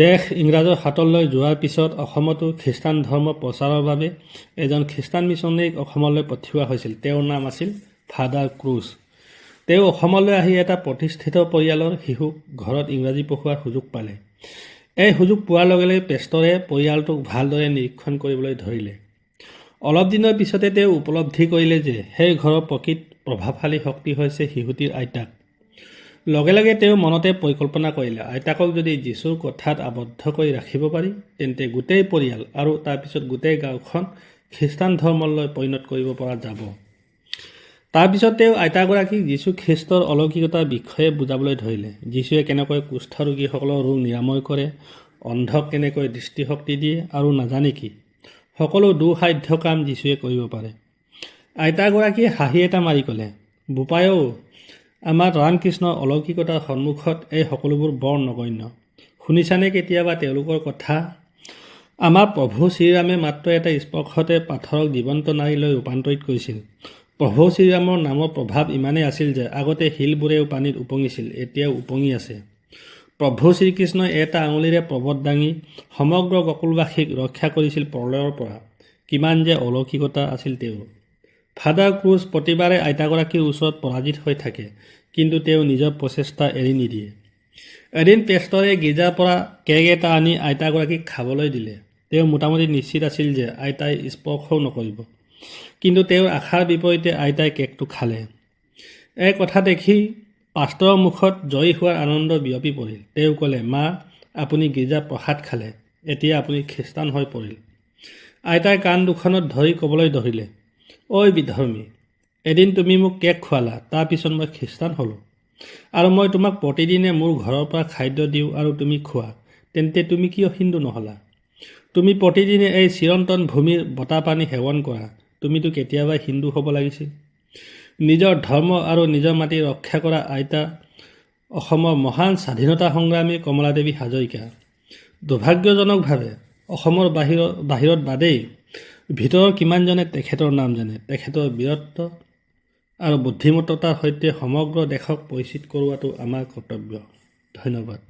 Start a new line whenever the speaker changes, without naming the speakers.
দেশ ইংৰাজৰ হাতলৈ যোৱাৰ পিছত অসমতো খ্ৰীষ্টান ধৰ্ম প্ৰচাৰৰ বাবে এজন খ্ৰীষ্টান মিছনেৰীক অসমলৈ পঠিওৱা হৈছিল। তেওঁৰ নাম আছিল ফাদাৰ ক্ৰুজ। তেওঁ অসমলৈ আহি এটা প্ৰতিষ্ঠিত পৰিয়ালৰ শিশুক ঘৰত ইংৰাজী পঢ়ুৱাৰ সুযোগ পালে। এই সুযোগ পোৱাৰ লগে লগে পেষ্টৰে পৰিয়ালটোক ভালদৰে নিৰীক্ষণ কৰিবলৈ ধৰিলে। অলপ দিনৰ পিছতে তেওঁ উপলব্ধি কৰিলে যে সেই ঘৰৰ প্ৰকৃত প্ৰভাৱশালী শক্তি হৈছে শিশুটিৰ আইতাক। লগে লগে তেওঁ মনতে পৰিকল্পনা কৰিলে, আইতাকক যদি যীশুৰ কথাত আবদ্ধ কৰি ৰাখিব পাৰি তেন্তে গোটেই পৰিয়াল আৰু তাৰপিছত গোটেই গাঁওখন খ্ৰীষ্টান ধৰ্মলৈ পৰিণত কৰিব পৰা যাব। তাৰপিছত তেওঁ আইতাগৰাকীক যীশু খ্ৰীষ্টৰ অলৌকিকতাৰ বিষয়ে বুজাবলৈ ধৰিলে। যীশুৱে কেনেকৈ কুষ্ঠ ৰোগীসকলৰ ৰোগ নিৰাময় কৰে, অন্ধক কেনেকৈ দৃষ্টিশক্তি দিয়ে আৰু নাজানে কি সকলো দুঃসাধ্য কাম যীশুৱে কৰিব পাৰে। আইতাগৰাকীয়ে হাঁহি এটা মাৰি ক'লে, বোপাইও, আমাৰ ৰামকৃষ্ণৰ অলৌকিকতাৰ সন্মুখত এই সকলোবোৰ বৰ নগণ্য। শুনিছানে কেতিয়াবা তেওঁলোকৰ কথা? আমাৰ প্ৰভু শ্ৰীৰামে মাত্ৰ এটা স্পৰ্শতে পাথৰক জীৱন্ত নাৰীলৈ ৰূপান্তৰিত কৰিছিল। প্ৰভু শ্ৰীৰামৰ নামৰ প্ৰভাৱ ইমানেই আছিল যে আগতে শিলবোৰেও পানীত উপঙিছিল, এতিয়াও উপঙি আছে। প্ৰভু শ্ৰীকৃষ্ণই এটা আঙুলিৰে পৰ্বত দাঙি সমগ্ৰ গকুলবাসীক ৰক্ষা কৰিছিল প্ৰলয়ৰ পৰা। কিমান যে অলৌকিকতা আছিল তেওঁৰ। ফাদাৰ ক্ৰুজ প্ৰতিবাৰে আইতাগৰাকীৰ ওচৰত পৰাজিত হৈ থাকে, কিন্তু তেওঁ নিজৰ প্ৰচেষ্টা এৰি নিদিয়ে। এদিন পেষ্টৰে গীৰ্জাৰ পৰা কেক এটা আনি আইতাগৰাকীক খাবলৈ দিলে। তেওঁ মোটামুটি নিশ্চিত আছিল যে আইতাই স্পৰ্শও নকৰিব, কিন্তু তেওঁৰ আশাৰ বিপৰীতে আইতাই কেকটো খালে। এই কথা দেখি পাষ্টৰৰ মুখত জয়ী হোৱাৰ আনন্দ বিয়পি পৰিল। তেওঁ ক'লে, মা, আপুনি গীৰ্জাৰ প্ৰসাদ খালে, এতিয়া আপুনি খ্ৰীষ্টান হৈ পৰিল। আইতাই কাণ দুখনত ধৰি ক'বলৈ ধৰিলে, ঐ বিধৰ্মী, এদিন তুমি মোক কেক খোৱালা, তাৰপিছত মই খ্ৰীষ্টান হ'লোঁ, আৰু মই তোমাক প্ৰতিদিনে মোৰ ঘৰৰ পৰা খাদ্য দিওঁ আৰু তুমি খোৱা, তেন্তে তুমি কিয় হিন্দু নহ'লা? তুমি প্ৰতিদিনে এই চিৰন্তন ভূমিৰ বতাহ পানী সেৱন কৰা, তুমিতো কেতিয়াবা হিন্দু হ'ব লাগিছিল। নিজৰ ধৰ্ম আৰু নিজৰ মাটি ৰক্ষা কৰা আইতা অসমৰ মহান স্বাধীনতা সংগ্ৰামী কমলাদেৱী হাজৰিকা। দুৰ্ভাগ্যজনকভাৱে অসমৰ বাহিৰত বাদেই ভিতৰৰ কিমানজনে তেখেতৰ নাম জানে। তেখেতৰ বীৰত্ব আৰু বুদ্ধিমত্তাৰ সৈতে সমগ্ৰ দেশক পৰিচিত কৰোৱাটো আমাৰ কৰ্তব্য। ধন্যবাদ।